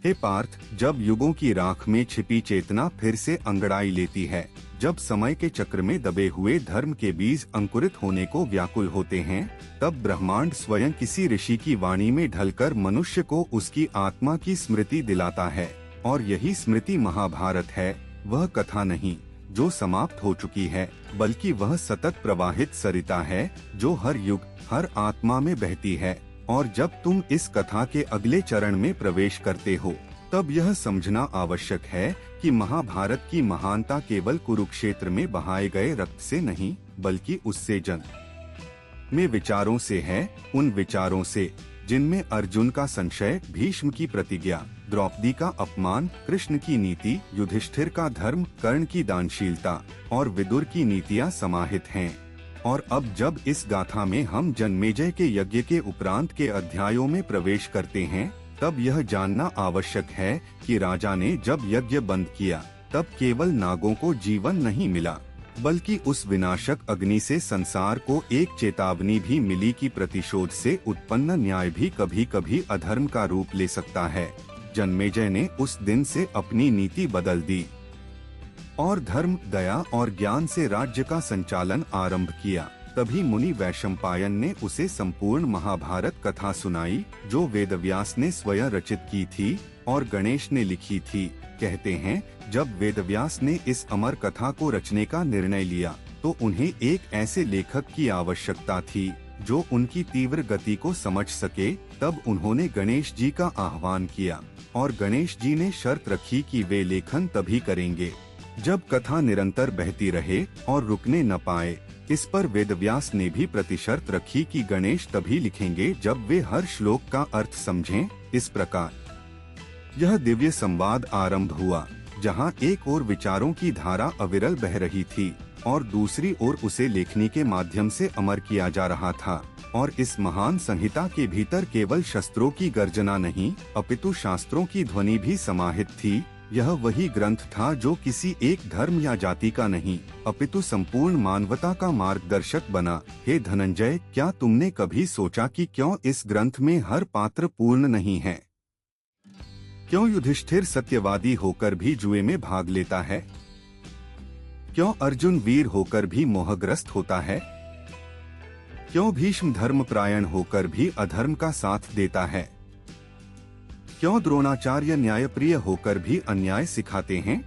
हे पार्थ, जब युगों की राख में छिपी चेतना फिर से अंगड़ाई लेती है, जब समय के चक्र में दबे हुए धर्म के बीज अंकुरित होने को व्याकुल होते हैं, तब ब्रह्मांड स्वयं किसी ऋषि की वाणी में ढलकर मनुष्य को उसकी आत्मा की स्मृति दिलाता है। और यही स्मृति महाभारत है। वह कथा नहीं जो समाप्त हो चुकी है, बल्कि वह सतत प्रवाहित सरिता है जो हर युग हर आत्मा में बहती है। और जब तुम इस कथा के अगले चरण में प्रवेश करते हो, तब यह समझना आवश्यक है कि महाभारत की महानता केवल कुरुक्षेत्र में बहाए गए रक्त से नहीं, बल्कि उससे जन्म में विचारों से है। उन विचारों से जिनमें अर्जुन का संशय, भीष्म की प्रतिज्ञा, द्रौपदी का अपमान, कृष्ण की नीति, युधिष्ठिर का धर्म, कर्ण की दानशीलता और विदुर की नीतियाँ समाहित हैं। और अब जब इस गाथा में हम जन्मेजय के यज्ञ के उपरांत के अध्यायों में प्रवेश करते हैं, तब यह जानना आवश्यक है कि राजा ने जब यज्ञ बंद किया, तब केवल नागों को जीवन नहीं मिला, बल्कि उस विनाशक अग्नि से संसार को एक चेतावनी भी मिली कि प्रतिशोध से उत्पन्न न्याय भी कभी कभी अधर्म का रूप ले सकता है। जन्मेजय ने उस दिन से अपनी नीति बदल दी और धर्म, दया और ज्ञान से राज्य का संचालन आरंभ किया। तभी मुनि वैशंपायन ने उसे संपूर्ण महाभारत कथा सुनाई, जो वेदव्यास ने स्वयं रचित की थी और गणेश ने लिखी थी। कहते हैं, जब वेदव्यास ने इस अमर कथा को रचने का निर्णय लिया, तो उन्हें एक ऐसे लेखक की आवश्यकता थी जो उनकी तीव्र गति को समझ सके। तब उन्होंने गणेश जी का आह्वान किया और गणेश जी ने शर्त रखी कि वे लेखन तभी करेंगे जब कथा निरंतर बहती रहे और रुकने न पाए। इस पर वेदव्यास ने भी प्रतिशर्त रखी कि गणेश तभी लिखेंगे जब वे हर श्लोक का अर्थ समझें। इस प्रकार यह दिव्य संवाद आरंभ हुआ, जहां एक ओर विचारों की धारा अविरल बह रही थी और दूसरी ओर उसे लेखनी के माध्यम से अमर किया जा रहा था। और इस महान संहिता के भीतर केवल शस्त्रों की गर्जना नहीं, अपितु शास्त्रों की ध्वनि भी समाहित थी। यह वही ग्रंथ था जो किसी एक धर्म या जाति का नहीं, अपितु संपूर्ण मानवता का मार्गदर्शक बना। हे धनंजय, क्या तुमने कभी सोचा कि क्यों इस ग्रंथ में हर पात्र पूर्ण नहीं है? क्यों युधिष्ठिर सत्यवादी होकर भी जुए में भाग लेता है? क्यों अर्जुन वीर होकर भी मोहग्रस्त होता है? क्यों भीष्म धर्मपरायण होकर भी अधर्म का साथ देता है? क्यों द्रोणाचार्य न्यायप्रिय होकर भी अन्याय सिखाते हैं?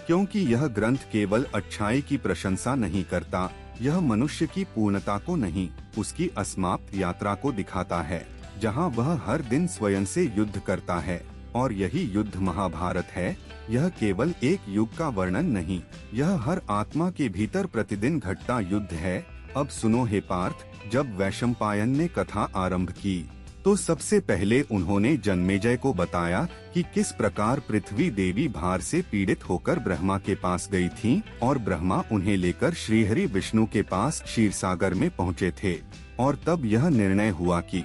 क्योंकि यह ग्रंथ केवल अच्छाई की प्रशंसा नहीं करता, यह मनुष्य की पूर्णता को नहीं, उसकी असमाप्त यात्रा को दिखाता है, जहां वह हर दिन स्वयं से युद्ध करता है। और यही युद्ध महाभारत है। यह केवल एक युग का वर्णन नहीं, यह हर आत्मा के भीतर प्रतिदिन घटता युद्ध है। अब सुनो हे पार्थ, जब वैशंपायन ने कथा आरंभ की, तो सबसे पहले उन्होंने जन्मेजय को बताया कि किस प्रकार पृथ्वी देवी भार से पीड़ित होकर ब्रह्मा के पास गई थीं और ब्रह्मा उन्हें लेकर श्रीहरि विष्णु के पास क्षीरसागर में पहुँचे थे। और तब यह निर्णय हुआ कि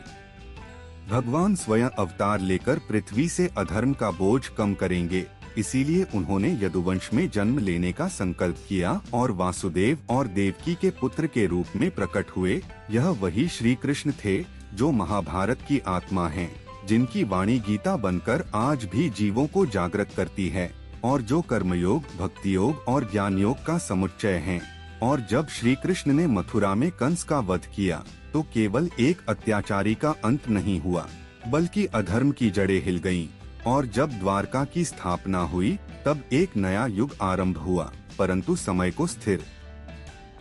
भगवान स्वयं अवतार लेकर पृथ्वी से अधर्म का बोझ कम करेंगे। इसीलिए उन्होंने यदुवंश में जन्म लेने का संकल्प किया और वासुदेव और देवकी के पुत्र के रूप में प्रकट हुए। यह वही श्री कृष्ण थे जो महाभारत की आत्मा हैं, जिनकी वाणी गीता बनकर आज भी जीवों को जागृत करती है और जो कर्मयोग, भक्ति योग और ज्ञान योग का समुच्चय हैं। और जब श्री कृष्ण ने मथुरा में कंस का वध किया, तो केवल एक अत्याचारी का अंत नहीं हुआ, बल्कि अधर्म की जड़ें हिल गईं। और जब द्वारका की स्थापना हुई, तब एक नया युग आरंभ हुआ। परंतु समय को स्थिर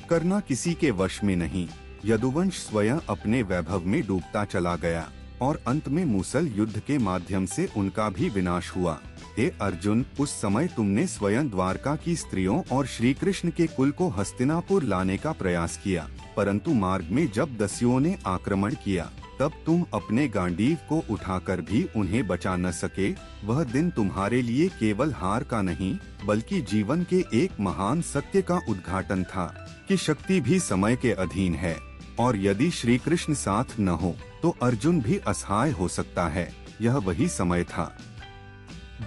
करना किसी के वश में नहीं। यदुवंश स्वयं अपने वैभव में डूबता चला गया और अंत में मूसल युद्ध के माध्यम से उनका भी विनाश हुआ। हे अर्जुन, उस समय तुमने स्वयं द्वारका की स्त्रियों और श्री कृष्ण के कुल को हस्तिनापुर लाने का प्रयास किया, परंतु मार्ग में जब दस्युओं ने आक्रमण किया, तब तुम अपने गांडीव को उठाकर भी उन्हें बचा न सके। वह दिन तुम्हारे लिए केवल हार का नहीं, बल्कि जीवन के एक महान सत्य का उद्घाटन था कि शक्ति भी समय के अधीन है, और यदि श्री कृष्ण साथ न हो तो अर्जुन भी असहाय हो सकता है। यह वही समय था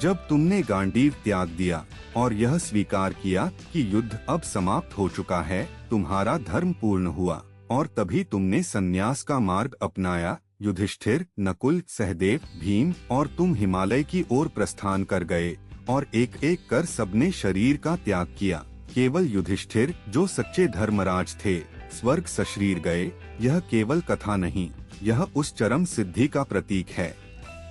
जब तुमने गांडीव त्याग दिया और यह स्वीकार किया कि युद्ध अब समाप्त हो चुका है, तुम्हारा धर्म पूर्ण हुआ, और तभी तुमने संन्यास का मार्ग अपनाया। युधिष्ठिर, नकुल, सहदेव, भीम और तुम हिमालय की ओर प्रस्थान कर गए और एक एक कर सबने शरीर का त्याग किया। केवल युधिष्ठिर जो सच्चे धर्मराज थे स्वर्ग सशरीर गए। यह केवल कथा नहीं, यह उस चरम सिद्धि का प्रतीक है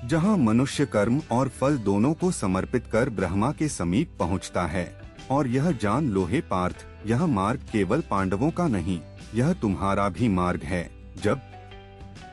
जहां मनुष्य कर्म और फल दोनों को समर्पित कर ब्रह्मा के समीप पहुंचता है। और यह जान लो हे पार्थ, यह मार्ग केवल पांडवों का नहीं, यह तुम्हारा भी मार्ग है। जब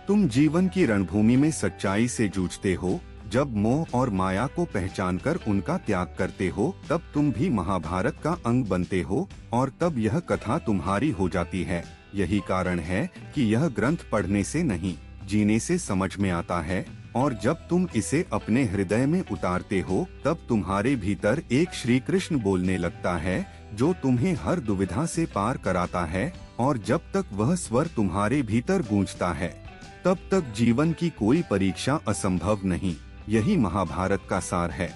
तुम जीवन की रणभूमि में सच्चाई से जूझते हो, जब मोह और माया को पहचानकर उनका त्याग करते हो, तब तुम भी महाभारत का अंग बनते हो और तब यह कथा तुम्हारी हो जाती है। यही कारण है कि यह ग्रंथ पढ़ने से नहीं, जीने से समझ में आता है। और जब तुम इसे अपने हृदय में उतारते हो, तब तुम्हारे भीतर एक श्री कृष्ण बोलने लगता है जो तुम्हें हर दुविधा से पार कराता है। और जब तक वह स्वर तुम्हारे भीतर गूंजता है, तब तक जीवन की कोई परीक्षा असंभव नहीं। यही महाभारत का सार है।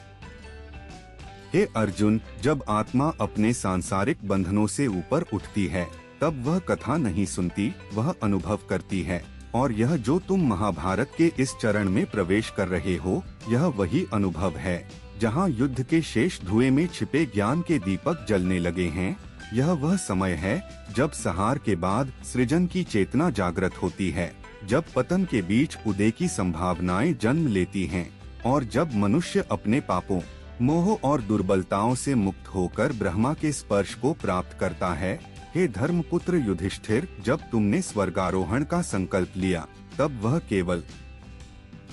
हे अर्जुन, जब आत्मा अपने सांसारिक बंधनों से ऊपर उठती है, तब वह कथा नहीं सुनती, वह अनुभव करती है। और यह जो तुम महाभारत के इस चरण में प्रवेश कर रहे हो, यह वही अनुभव है जहां युद्ध के शेष धुएं में छिपे ज्ञान के दीपक जलने लगे हैं। यह वह समय है जब संहार के बाद सृजन की चेतना जागृत होती है, जब पतन के बीच उदय की संभावनाएं जन्म लेती हैं और जब मनुष्य अपने पापों, मोह और दुर्बलताओं से मुक्त होकर ब्रह्मा के स्पर्श को प्राप्त करता है। हे धर्मपुत्र युधिष्ठिर, जब तुमने स्वर्गारोहण का संकल्प लिया, तब वह केवल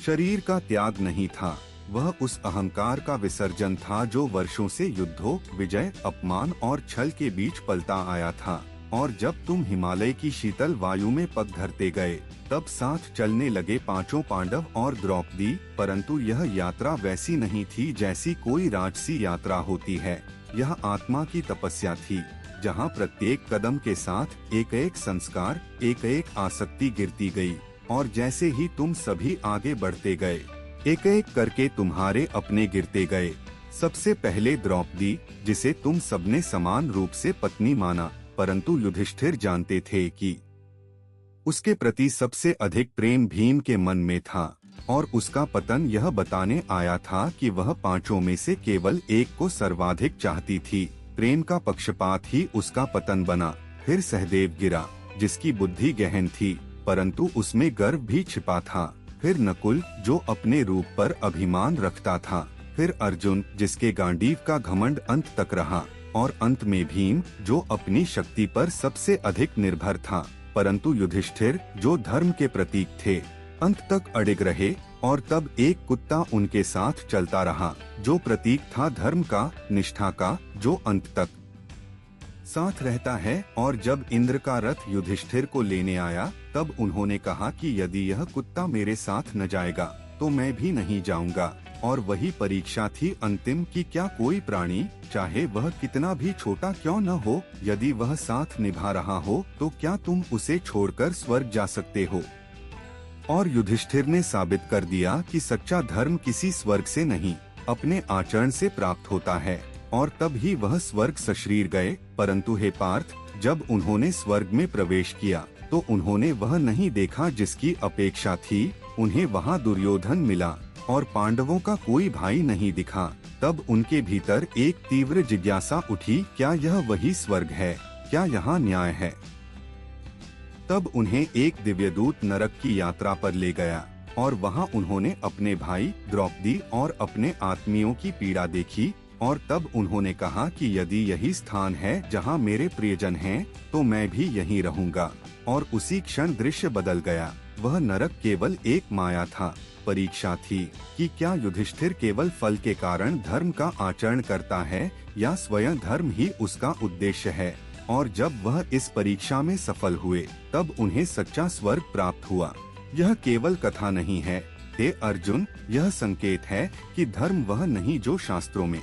शरीर का त्याग नहीं था, वह उस अहंकार का विसर्जन था जो वर्षों से युद्धों, विजय, अपमान और छल के बीच पलता आया था। और जब तुम हिमालय की शीतल वायु में पग धरते गए, तब साथ चलने लगे पांचों पांडव और द्रौपदी। परंतु यह यात्रा वैसी नहीं थी जैसी कोई राजसी यात्रा होती है। यह आत्मा की तपस्या थी, जहां प्रत्येक कदम के साथ एक एक संस्कार, एक एक आसक्ति गिरती गई। और जैसे ही तुम सभी आगे बढ़ते गए, एक एक करके तुम्हारे अपने गिरते गए। सबसे पहले द्रौपदी, जिसे तुम सबने समान रूप से पत्नी माना, परंतु युधिष्ठिर जानते थे कि उसके प्रति सबसे अधिक प्रेम भीम के मन में था। और उसका पतन यह बताने आया था कि वह पांचों में से केवल एक को सर्वाधिक चाहती थी। प्रेम का पक्षपात ही उसका पतन बना। फिर सहदेव गिरा, जिसकी बुद्धि गहन थी परंतु उसमें गर्व भी छिपा था। फिर नकुल, जो अपने रूप पर अभिमान रखता था। फिर अर्जुन, जिसके गांडीव का घमंड अंत तक रहा। और अंत में भीम, जो अपनी शक्ति पर सबसे अधिक निर्भर था। परंतु युधिष्ठिर, जो धर्म के प्रतीक थे, अंत तक अडिग रहे। और तब एक कुत्ता उनके साथ चलता रहा, जो प्रतीक था धर्म का, निष्ठा का, जो अंत तक साथ रहता है। और जब इंद्र का रथ युधिष्ठिर को लेने आया, तब उन्होंने कहा कि यदि यह कुत्ता मेरे साथ न जाएगा तो मैं भी नहीं जाऊंगा। और वही परीक्षा थी अंतिम कि क्या कोई प्राणी, चाहे वह कितना भी छोटा क्यों न हो, यदि वह साथ निभा रहा हो तो क्या तुम उसे छोड़कर स्वर्ग जा सकते हो। और युधिष्ठिर ने साबित कर दिया कि सच्चा धर्म किसी स्वर्ग से नहीं, अपने आचरण से प्राप्त होता है। और तब ही वह स्वर्ग सशरीर गए। परंतु हे पार्थ, जब उन्होंने स्वर्ग में प्रवेश किया तो उन्होंने वह नहीं देखा जिसकी अपेक्षा थी। उन्हें वहाँ दुर्योधन मिला और पांडवों का कोई भाई नहीं दिखा। तब उनके भीतर एक तीव्र जिज्ञासा उठी, क्या यह वही स्वर्ग है? क्या यहाँ न्याय है? तब उन्हें एक दिव्यदूत नरक की यात्रा पर ले गया और वहाँ उन्होंने अपने भाई, द्रौपदी और अपने आत्मियों की पीड़ा देखी। और तब उन्होंने कहा कि यदि यही स्थान है जहाँ मेरे प्रियजन हैं, तो मैं भी यहीं रहूंगा। और उसी क्षण दृश्य बदल गया। वह नरक केवल एक माया था, परीक्षा थी कि क्या युधिष्ठिर केवल फल के कारण धर्म का आचरण करता है या स्वयं धर्म ही उसका उद्देश्य है। और जब वह इस परीक्षा में सफल हुए, तब उन्हें सच्चा स्वर्ग प्राप्त हुआ। यह केवल कथा नहीं है हे अर्जुन, यह संकेत है कि धर्म वह नहीं जो शास्त्रों में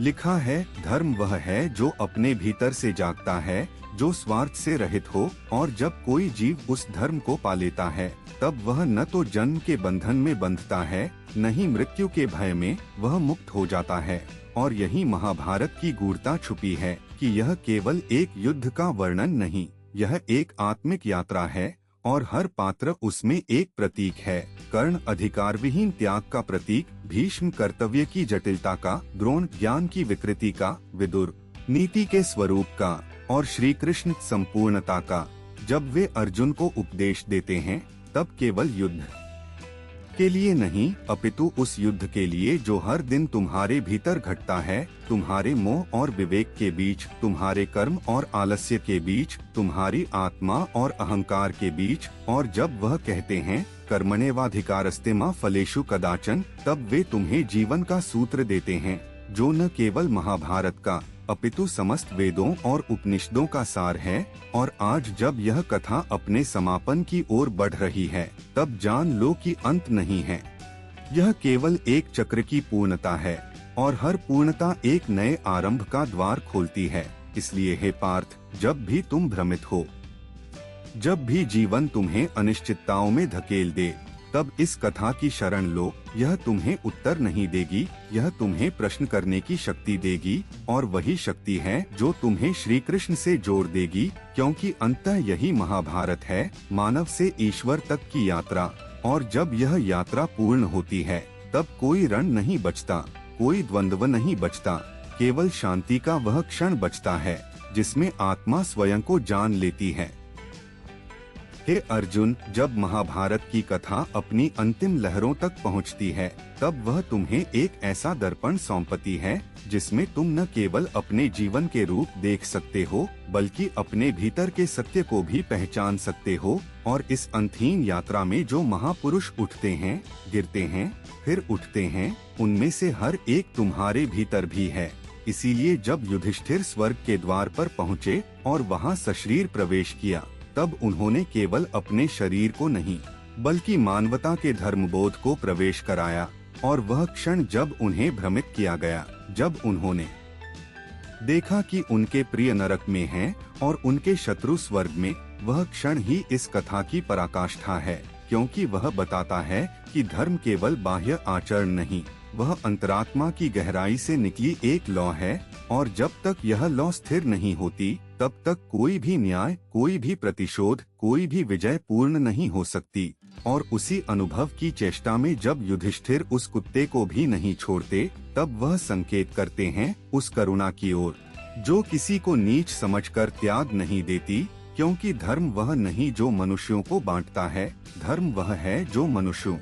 लिखा है। धर्म वह है जो अपने भीतर से जागता है, जो स्वार्थ से रहित हो। और जब कोई जीव उस धर्म को पा लेता है, तब वह न तो जन्म के बंधन में बंधता है, न ही मृत्यु के भय में, वह मुक्त हो जाता है। और यही महाभारत की गूढ़ता छुपी है कि यह केवल एक युद्ध का वर्णन नहीं, यह एक आत्मिक यात्रा है। और हर पात्र उसमें एक प्रतीक है। कर्ण अधिकार विहीन त्याग का प्रतीक, भीष्म कर्तव्य की जटिलता का, द्रोण ज्ञान की विकृति का, विदुर नीति के स्वरूप का और श्री कृष्ण संपूर्णता का। जब वे अर्जुन को उपदेश देते हैं तब केवल युद्ध के लिए नहीं, अपितु उस युद्ध के लिए जो हर दिन तुम्हारे भीतर घटता है, तुम्हारे मोह और विवेक के बीच, तुम्हारे कर्म और आलस्य के बीच, तुम्हारी आत्मा और अहंकार के बीच। और जब वह कहते हैं कर्मण्येवाधिकारस्ते मा फलेषु कदाचन, तब वे तुम्हें जीवन का सूत्र देते हैं, जो न केवल महाभारत का अपितु समस्त वेदों और उपनिषदों का सार है। और आज जब यह कथा अपने समापन की ओर बढ़ रही है, तब जान लो कि अंत नहीं है। यह केवल एक चक्र की पूर्णता है और हर पूर्णता एक नए आरंभ का द्वार खोलती है। इसलिए हे पार्थ, जब भी तुम भ्रमित हो, जब भी जीवन तुम्हें अनिश्चितताओं में धकेल दे, तब इस कथा की शरण लो। यह तुम्हें उत्तर नहीं देगी, यह तुम्हें प्रश्न करने की शक्ति देगी, और वही शक्ति है जो तुम्हें श्री कृष्ण से जोड़ देगी, क्योंकि अंततः यही महाभारत है, मानव से ईश्वर तक की यात्रा। और जब यह यात्रा पूर्ण होती है, तब कोई रण नहीं बचता, कोई द्वंद्व नहीं बचता, केवल शांति का वह क्षण बचता है जिसमें आत्मा स्वयं को जान लेती है। हे अर्जुन, जब महाभारत की कथा अपनी अंतिम लहरों तक पहुंचती है, तब वह तुम्हें एक ऐसा दर्पण सौंपती है जिसमें तुम न केवल अपने जीवन के रूप देख सकते हो, बल्कि अपने भीतर के सत्य को भी पहचान सकते हो। और इस अंतहीन यात्रा में जो महापुरुष उठते हैं, गिरते हैं, फिर उठते हैं, उनमें से हर एक तुम्हारे भीतर भी है। इसीलिए जब युधिष्ठिर स्वर्ग के द्वार पर पहुँचे और वहाँ सशरीर प्रवेश किया, तब उन्होंने केवल अपने शरीर को नहीं, बल्कि मानवता के धर्मबोध को प्रवेश कराया। और वह क्षण जब उन्हें भ्रमित किया गया, जब उन्होंने देखा कि उनके प्रिय नरक में हैं और उनके शत्रु स्वर्ग में, वह क्षण ही इस कथा की पराकाष्ठा है, क्योंकि वह बताता है कि धर्म केवल बाह्य आचरण नहीं, वह अंतरात्मा की गहराई से निकली एक लौ है। और जब तक यह लौ स्थिर नहीं होती, तब तक कोई भी न्याय, कोई भी प्रतिशोध, कोई भी विजय पूर्ण नहीं हो सकती। और उसी अनुभव की चेष्टा में जब युधिष्ठिर उस कुत्ते को भी नहीं छोड़ते, तब वह संकेत करते हैं उस करुणा की ओर जो किसी को नीच समझकर त्याग नहीं देती, क्योंकि धर्म वह नहीं जो मनुष्यों को बांटता है, धर्म वह है जो मनुष्यों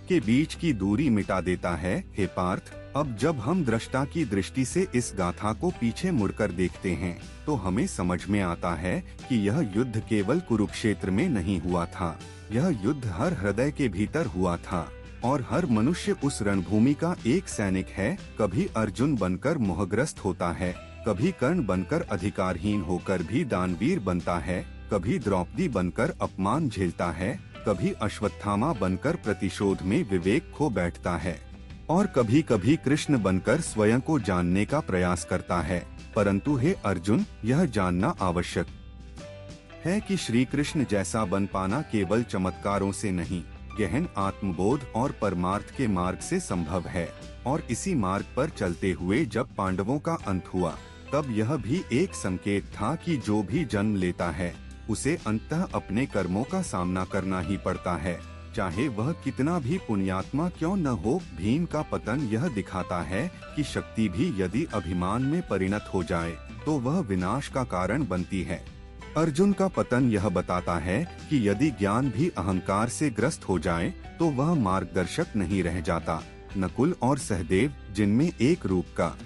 के बीच की दूरी मिटा देता है। हे पार्थ, अब जब हम दृष्टा की दृष्टि से इस गाथा को पीछे मुड़कर देखते हैं, तो हमें समझ में आता है कि यह युद्ध केवल कुरुक्षेत्र में नहीं हुआ था, यह युद्ध हर हृदय के भीतर हुआ था। और हर मनुष्य उस रणभूमि का एक सैनिक है। कभी अर्जुन बनकर मोहग्रस्त होता है, कभी कर्ण बनकर अधिकारहीन होकर भी दानवीर बनता है, कभी द्रौपदी बनकर अपमान झेलता है, कभी अश्वत्थामा बनकर प्रतिशोध में विवेक खो बैठता है, और कभी कभी कृष्ण बनकर स्वयं को जानने का प्रयास करता है। परंतु हे अर्जुन, यह जानना आवश्यक है कि श्री कृष्ण जैसा बन पाना केवल चमत्कारों से नहीं, गहन आत्मबोध और परमार्थ के मार्ग से संभव है। और इसी मार्ग पर चलते हुए जब पांडवों का अंत हुआ, तब यह भी एक संकेत था कि जो भी जन्म लेता है, उसे अंततः अपने कर्मों का सामना करना ही पड़ता है, चाहे वह कितना भी पुण्यात्मा क्यों न हो। भीम का पतन यह दिखाता है कि शक्ति भी यदि अभिमान में परिणत हो जाए, तो वह विनाश का कारण बनती है। अर्जुन का पतन यह बताता है कि यदि ज्ञान भी अहंकार से ग्रस्त हो जाए, तो वह मार्गदर्शक नहीं रह जाता। नकुल और सहदेव, जिनमें एक रूप का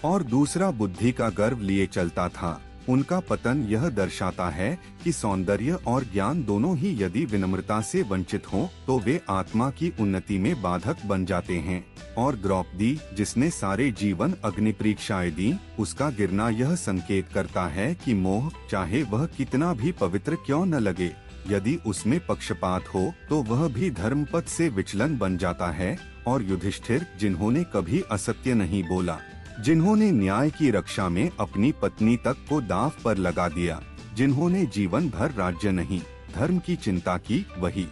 और दूसरा बुद्धि का गर्व लिए चलता था, उनका पतन यह दर्शाता है कि सौंदर्य और ज्ञान दोनों ही यदि विनम्रता से वंचित हों, तो वे आत्मा की उन्नति में बाधक बन जाते हैं। और द्रौपदी, जिसने सारे जीवन अग्नि परीक्षाएं दी, उसका गिरना यह संकेत करता है कि मोह, चाहे वह कितना भी पवित्र क्यों न लगे, यदि उसमें पक्षपात हो, तो वह भी धर्मपथ से विचलन बन जाता है। और युधिष्ठिर, जिन्होंने कभी असत्य नहीं बोला, जिन्होंने न्याय की रक्षा में अपनी पत्नी तक को दांव पर लगा दिया, जिन्होंने जीवन भर राज्य नहीं, धर्म की चिंता की, वही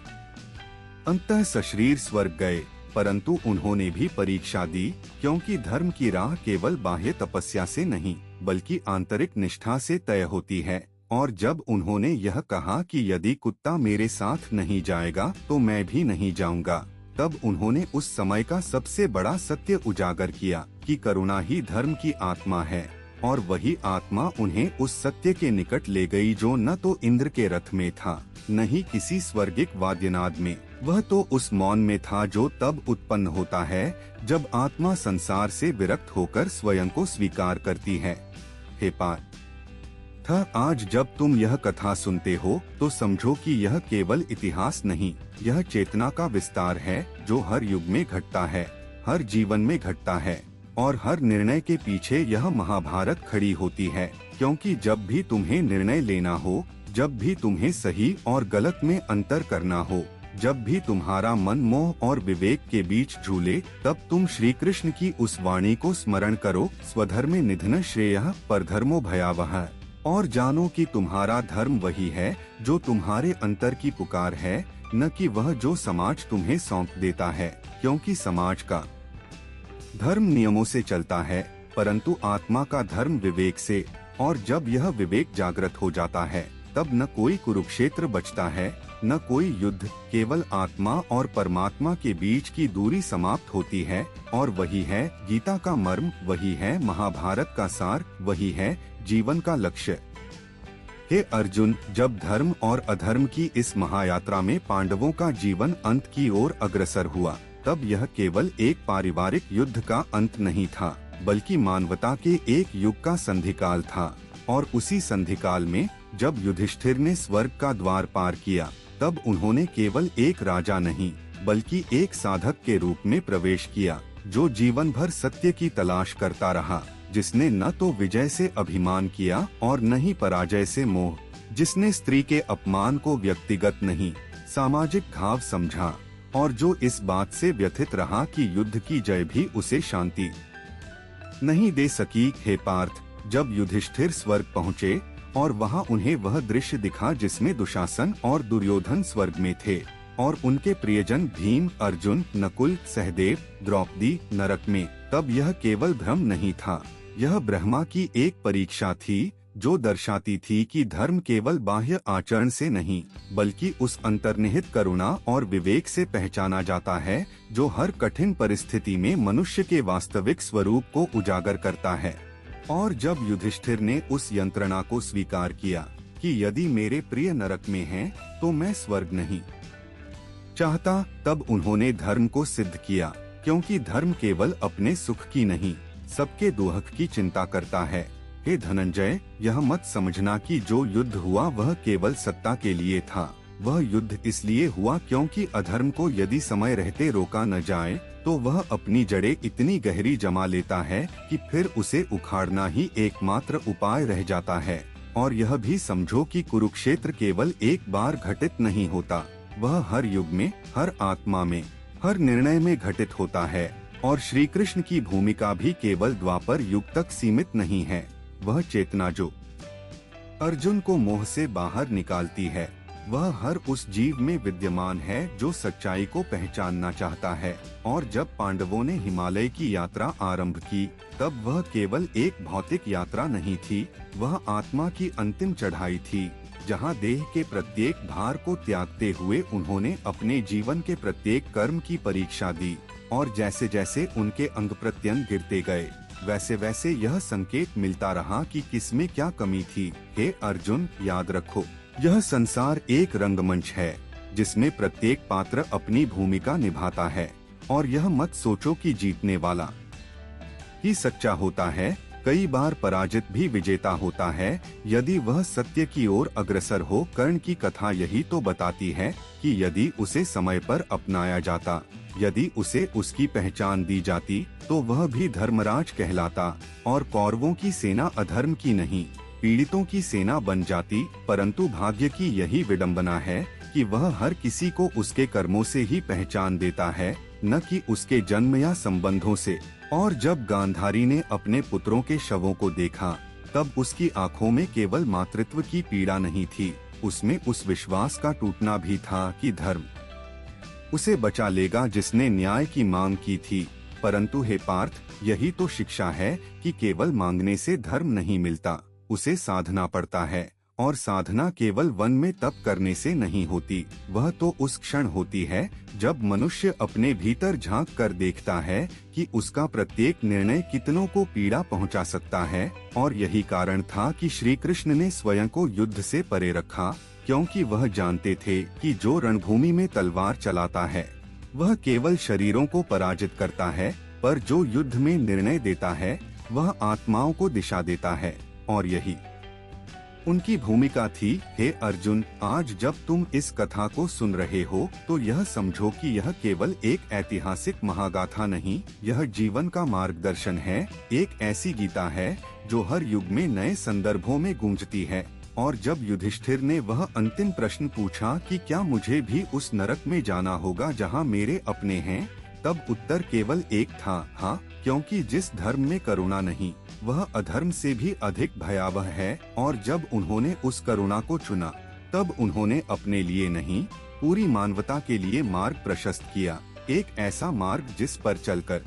अंततः सशरीर स्वर्ग गए। परंतु उन्होंने भी परीक्षा दी, क्योंकि धर्म की राह केवल बाह्य तपस्या से नहीं, बल्कि आंतरिक निष्ठा से तय होती है। और जब उन्होंने यह कहा कि यदि कुत्ता मेरे साथ नहीं जाएगा तो मैं भी नहीं जाऊंगा, तब उन्होंने उस समय का सबसे बड़ा सत्य उजागर किया कि करुणा ही धर्म की आत्मा है। और वही आत्मा उन्हें उस सत्य के निकट ले गई जो न तो इंद्र के रथ में था, न ही किसी स्वर्गिक वाद्यनाद में। वह तो उस मौन में था जो तब उत्पन्न होता है जब आत्मा संसार से विरक्त होकर स्वयं को स्वीकार करती है। हे पार्थ, आज जब तुम यह कथा सुनते हो तो समझो कि यह केवल इतिहास नहीं, यह चेतना का विस्तार है जो हर युग में घटता है, हर जीवन में घटता है। और हर निर्णय के पीछे यह महाभारत खड़ी होती है, क्योंकि जब भी तुम्हें निर्णय लेना हो, जब भी तुम्हें सही और गलत में अंतर करना हो, जब भी तुम्हारा मन मोह और विवेक के बीच झूले, तब तुम श्री कृष्ण की उस वाणी को स्मरण करो, स्वधर्मे निधन श्रेयः परधर्मो भयावह। और जानो कि तुम्हारा धर्म वही है जो तुम्हारे अंतर की पुकार है, न कि वह जो समाज तुम्हें सौंप देता है, क्योंकि समाज का धर्म नियमों से चलता है, परंतु आत्मा का धर्म विवेक से। और जब यह विवेक जागृत हो जाता है, तब न कोई कुरुक्षेत्र बचता है, न कोई युद्ध, केवल आत्मा और परमात्मा के बीच की दूरी समाप्त होती है। और वही है गीता का मर्म, वही है महाभारत का सार, वही है जीवन का लक्ष्य। हे अर्जुन, जब धर्म और अधर्म की इस महायात्रा में पांडवों का जीवन अंत की ओर अग्रसर हुआ, तब यह केवल एक पारिवारिक युद्ध का अंत नहीं था, बल्कि मानवता के एक युग का संधिकाल था। और उसी संधिकाल में जब युधिष्ठिर ने स्वर्ग का द्वार पार किया, तब उन्होंने केवल एक राजा नहीं, बल्कि एक साधक के रूप में प्रवेश किया, जो जीवन भर सत्य की तलाश करता रहा, जिसने न तो विजय से अभिमान किया और न ही पराजय से मोह, जिसने स्त्री के अपमान को व्यक्तिगत नहीं, सामाजिक घाव समझा, और जो इस बात से व्यथित रहा कि युद्ध की जय भी उसे शांति नहीं दे सकी। हे पार्थ, जब युधिष्ठिर स्वर्ग पहुँचे और वहाँ उन्हें वह दृश्य दिखा जिसमें दुशासन और दुर्योधन स्वर्ग में थे, और उनके प्रियजन भीम, अर्जुन, नकुल, सहदेव, द्रौपदी नरक में, तब यह केवल भ्रम नहीं था, यह ब्रह्मा की एक परीक्षा थी जो दर्शाती थी कि धर्म केवल बाह्य आचरण से नहीं, बल्कि उस अंतर्निहित करुणा और विवेक से पहचाना जाता है जो हर कठिन परिस्थिति में मनुष्य के वास्तविक स्वरूप को उजागर करता है। और जब युधिष्ठिर ने उस यंत्रणा को स्वीकार किया कि यदि मेरे प्रिय नरक में हैं, तो मैं स्वर्ग नहीं चाहता, तब उन्होंने धर्म को सिद्ध किया, क्योंकि धर्म केवल अपने सुख की नहीं, सबके दुख की चिंता करता है। हे धनंजय, यह मत समझना कि जो युद्ध हुआ वह केवल सत्ता के लिए था, वह युद्ध इसलिए हुआ क्योंकि अधर्म को यदि समय रहते रोका न जाए तो वह अपनी जड़ें इतनी गहरी जमा लेता है कि फिर उसे उखाड़ना ही एकमात्र उपाय रह जाता है। और यह भी समझो कि कुरुक्षेत्र केवल एक बार घटित नहीं होता, वह हर युग में, हर आत्मा में, हर निर्णय में घटित होता है। और श्री कृष्ण की भूमिका भी केवल द्वापर युग तक सीमित नहीं है, वह चेतना जो अर्जुन को मोह से बाहर निकालती है, वह हर उस जीव में विद्यमान है जो सच्चाई को पहचानना चाहता है। और जब पांडवों ने हिमालय की यात्रा आरंभ की, तब वह केवल एक भौतिक यात्रा नहीं थी, वह आत्मा की अंतिम चढ़ाई थी, जहां देह के प्रत्येक भार को त्यागते हुए उन्होंने अपने जीवन के प्रत्येक कर्म की परीक्षा दी। और जैसे जैसे उनके अंग प्रत्यंग गिरते गए, वैसे वैसे यह संकेत मिलता रहा कि किसमें क्या कमी थी। हे अर्जुन, याद रखो, यह संसार एक रंगमंच है जिसमें प्रत्येक पात्र अपनी भूमिका निभाता है। और यह मत सोचो कि जीतने वाला ही सच्चा होता है, कई बार पराजित भी विजेता होता है, यदि वह सत्य की ओर अग्रसर हो। कर्ण की कथा यही तो बताती है कि यदि उसे समय पर अपनाया जाता, यदि उसे उसकी पहचान दी जाती, तो वह भी धर्मराज कहलाता और कौरवों की सेना अधर्म की नहीं, पीड़ितों की सेना बन जाती। परंतु भाग्य की यही विडंबना है कि वह हर किसी को उसके कर्मों से ही पहचान देता है, न कि उसके जन्म या संबंधों से। और जब गांधारी ने अपने पुत्रों के शवों को देखा, तब उसकी आंखों में केवल मातृत्व की पीड़ा नहीं थी, उसमें उस विश्वास का टूटना भी था कि धर्म उसे बचा लेगा जिसने न्याय की मांग की थी। परंतु हे पार्थ, यही तो शिक्षा है कि केवल मांगने से धर्म नहीं मिलता, उसे साधना पड़ता है। और साधना केवल वन में तप करने से नहीं होती, वह तो उस क्षण होती है जब मनुष्य अपने भीतर झांक कर देखता है कि उसका प्रत्येक निर्णय कितनों को पीड़ा पहुंचा सकता है। और यही कारण था कि श्री कृष्ण ने स्वयं को युद्ध से परे रखा, क्योंकि वह जानते थे कि जो रणभूमि में तलवार चलाता है वह केवल शरीरों को पराजित करता है, पर जो युद्ध में निर्णय देता है वह आत्माओं को दिशा देता है। और यही उनकी भूमिका थी। हे अर्जुन, आज जब तुम इस कथा को सुन रहे हो तो यह समझो कि यह केवल एक ऐतिहासिक महागाथा नहीं, यह जीवन का मार्गदर्शन है। एक ऐसी गीता है जो हर युग में नए संदर्भों में गूंजती है। और जब युधिष्ठिर ने वह अंतिम प्रश्न पूछा कि क्या मुझे भी उस नरक में जाना होगा जहां मेरे अपने हैं, तब उत्तर केवल एक था, हाँ, क्योंकि जिस धर्म में करुणा नहीं वह अधर्म से भी अधिक भयावह है। और जब उन्होंने उस करुणा को चुना तब उन्होंने अपने लिए नहीं, पूरी मानवता के लिए मार्ग प्रशस्त किया, एक ऐसा मार्ग जिस पर चलकर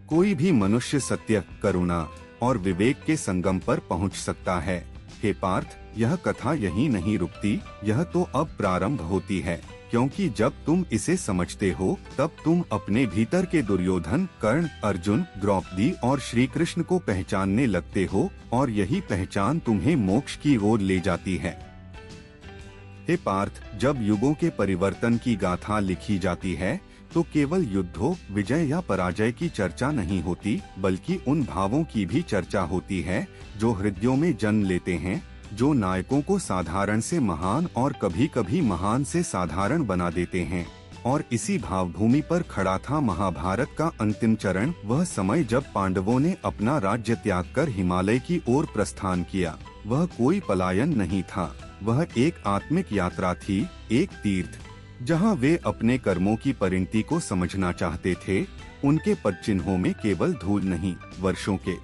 कोई भी मनुष्य सत्य, करुणा और विवेक के संगम पर पहुंच सकता है। हे पार्थ, यह कथा यहीं नहीं रुकती, यह तो अब प्रारंभ होती है, क्योंकि जब तुम इसे समझते हो तब तुम अपने भीतर के दुर्योधन, कर्ण, अर्जुन, द्रौपदी और श्री कृष्ण को पहचानने लगते हो, और यही पहचान तुम्हें मोक्ष की ओर ले जाती है। हे पार्थ, जब युगों के परिवर्तन की गाथा लिखी जाती है तो केवल युद्धों, विजय या पराजय की चर्चा नहीं होती, बल्कि उन भावों की भी चर्चा होती है जो हृदयों में जन्म लेते हैं, जो नायकों को साधारण से महान और कभी कभी महान से साधारण बना देते हैं। और इसी भावभूमि पर खड़ा था महाभारत का अंतिम चरण, वह समय जब पांडवों ने अपना राज्य त्याग कर हिमालय की ओर प्रस्थान किया। वह कोई पलायन नहीं था, वह एक आत्मिक यात्रा थी, एक तीर्थ जहां वे अपने कर्मों की परिणति को समझना चाहते थे। उनके पदचिन्हों में केवल धूल नहीं, वर्षों के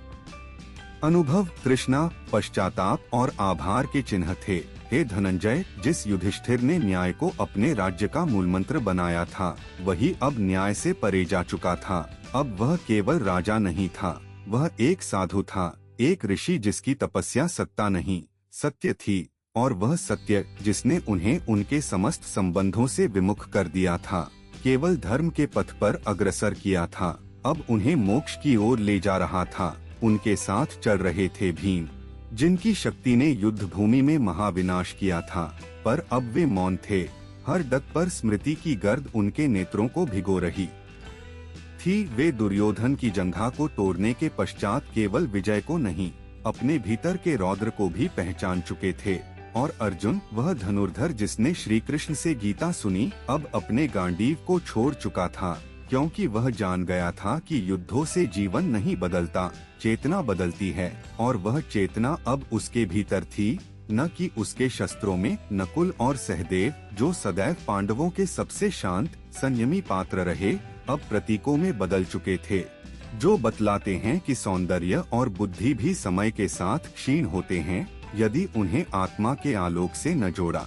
अनुभव, तृष्णा, पश्चाताप और आभार के चिन्ह थे। हे धनंजय, जिस युधिष्ठिर ने न्याय को अपने राज्य का मूलमंत्र बनाया था, वही अब न्याय से परे जा चुका था। अब वह केवल राजा नहीं था, वह एक साधु था, एक ऋषि जिसकी तपस्या सत्ता नहीं, सत्य थी। और वह सत्य जिसने उन्हें उनके समस्त संबंधों से विमुख कर दिया था, केवल धर्म के पथ पर अग्रसर किया था, अब उन्हें मोक्ष की ओर ले जा रहा था। उनके साथ चल रहे थे भीम, जिनकी शक्ति ने युद्ध भूमि में महाविनाश किया था, पर अब वे मौन थे। हर डग पर स्मृति की गर्द उनके नेत्रों को भिगो रही थी। वे दुर्योधन की जंघा को तोड़ने के पश्चात केवल विजय को नहीं, अपने भीतर के रौद्र को भी पहचान चुके थे। और अर्जुन, वह धनुर्धर जिसने श्री कृष्ण से गीता सुनी, अब अपने गांडीव को छोड़ चुका था, क्योंकि वह जान गया था कि युद्धों से जीवन नहीं बदलता, चेतना बदलती है। और वह चेतना अब उसके भीतर थी, न कि उसके शस्त्रों में। नकुल और सहदेव, जो सदैव पांडवों के सबसे शांत, संयमी पात्र रहे, अब प्रतीकों में बदल चुके थे, जो बतलाते हैं कि सौंदर्य और बुद्धि भी समय के साथ क्षीण होते हैं यदि उन्हें आत्मा के आलोक से न जोड़ा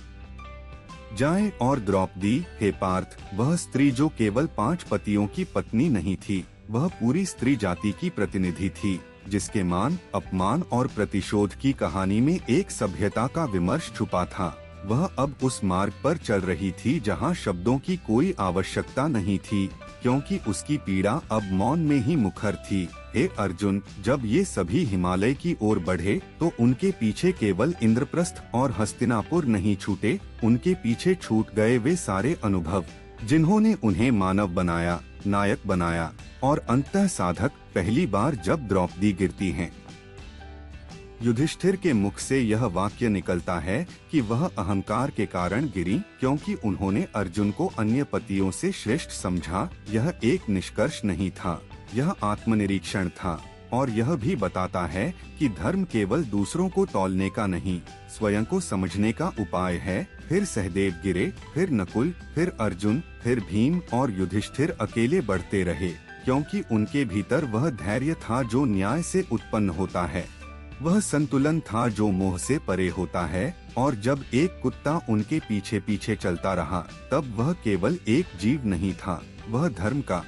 जाए। और द्रौपदी, हे पार्थ, वह स्त्री जो केवल 5 पतियों की पत्नी नहीं थी, वह पूरी स्त्री जाति की प्रतिनिधि थी, जिसके मान, अपमान और प्रतिशोध की कहानी में एक सभ्यता का विमर्श छुपा था। वह अब उस मार्ग पर चल रही थी जहां शब्दों की कोई आवश्यकता नहीं थी, क्योंकि उसकी पीड़ा अब मौन में ही मुखर थी। हे अर्जुन, जब ये सभी हिमालय की ओर बढ़े तो उनके पीछे केवल इंद्रप्रस्थ और हस्तिनापुर नहीं छूटे, उनके पीछे छूट गए वे सारे अनुभव जिन्होंने उन्हें मानव बनाया, नायक बनाया और अंतः साधक। पहली बार जब द्रौपदी गिरती हैं, युधिष्ठिर के मुख से यह वाक्य निकलता है कि वह अहंकार के कारण गिरी, क्योंकि उन्होंने अर्जुन को अन्य पतियों से श्रेष्ठ समझा। यह एक निष्कर्ष नहीं था, यह आत्मनिरीक्षण था। और यह भी बताता है कि धर्म केवल दूसरों को तौलने का नहीं, स्वयं को समझने का उपाय है। फिर सहदेव गिरे, फिर नकुल, फिर अर्जुन, फिर भीम, और युधिष्ठिर अकेले बढ़ते रहे, क्योंकि उनके भीतर वह धैर्य था जो न्याय से उत्पन्न होता है, वह संतुलन था जो मोह से परे होता है। और जब एक कुत्ता उनके पीछे पीछे चलता रहा, तब वह केवल एक जीव नहीं था, वह धर्म का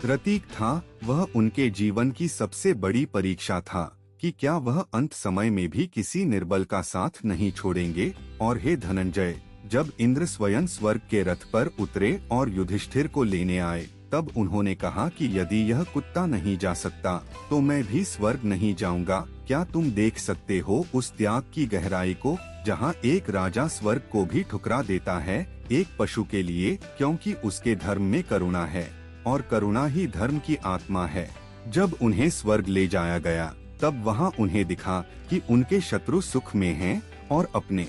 प्रतीक था। वह उनके जीवन की सबसे बड़ी परीक्षा था कि क्या वह अंत समय में भी किसी निर्बल का साथ नहीं छोड़ेंगे। और हे धनंजय, जब इंद्र स्वयं स्वर्ग के रथ पर उतरे और युधिष्ठिर को लेने आए, तब उन्होंने कहा कि यदि यह कुत्ता नहीं जा सकता तो मैं भी स्वर्ग नहीं जाऊंगा। क्या तुम देख सकते हो उस त्याग की गहराई को, जहाँ एक राजा स्वर्ग को भी ठुकरा देता है एक पशु के लिए, क्योंकि उसके धर्म में करुणा है और करुणा ही धर्म की आत्मा है। जब उन्हें स्वर्ग ले जाया गया तब वहाँ उन्हें दिखा कि उनके शत्रु सुख में हैं और अपने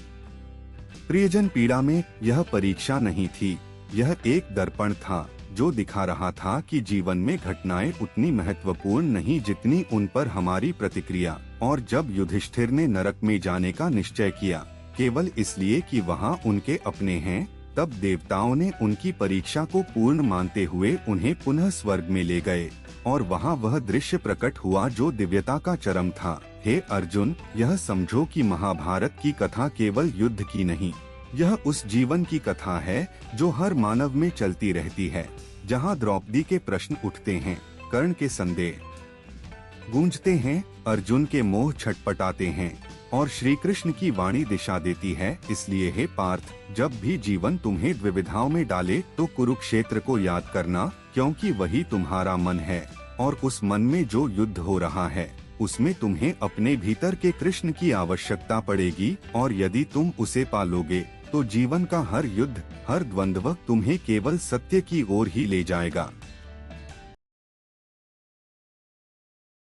प्रियजन पीड़ा में। यह परीक्षा नहीं थी, यह एक दर्पण था जो दिखा रहा था कि जीवन में घटनाएं उतनी महत्वपूर्ण नहीं जितनी उन पर हमारी प्रतिक्रिया। और जब युधिष्ठिर ने नरक में जाने का निश्चय किया केवल इसलिए कि वहाँ उनके अपने हैं, तब देवताओं ने उनकी परीक्षा को पूर्ण मानते हुए उन्हें पुनः स्वर्ग में ले गए और वहाँ वह दृश्य प्रकट हुआ जो दिव्यता का चरम था। हे अर्जुन, यह समझो कि महाभारत की कथा केवल युद्ध की नहीं, यह उस जीवन की कथा है जो हर मानव में चलती रहती है, जहाँ द्रौपदी के प्रश्न उठते हैं, कर्ण के संदेह गूंजते हैं, अर्जुन के मोह छटपटाते हैं और श्री कृष्ण की वाणी दिशा देती है। इसलिए हे पार्थ, जब भी जीवन तुम्हें द्विविधाओं में डाले तो कुरुक्षेत्र को याद करना, क्योंकि वही तुम्हारा मन है और उस मन में जो युद्ध हो रहा है उसमें तुम्हें अपने भीतर के कृष्ण की आवश्यकता पड़ेगी। और यदि तुम उसे पालोगे तो जीवन का हर युद्ध, हर द्वंद्व तुम्हें केवल सत्य की ओर ही ले जाएगा।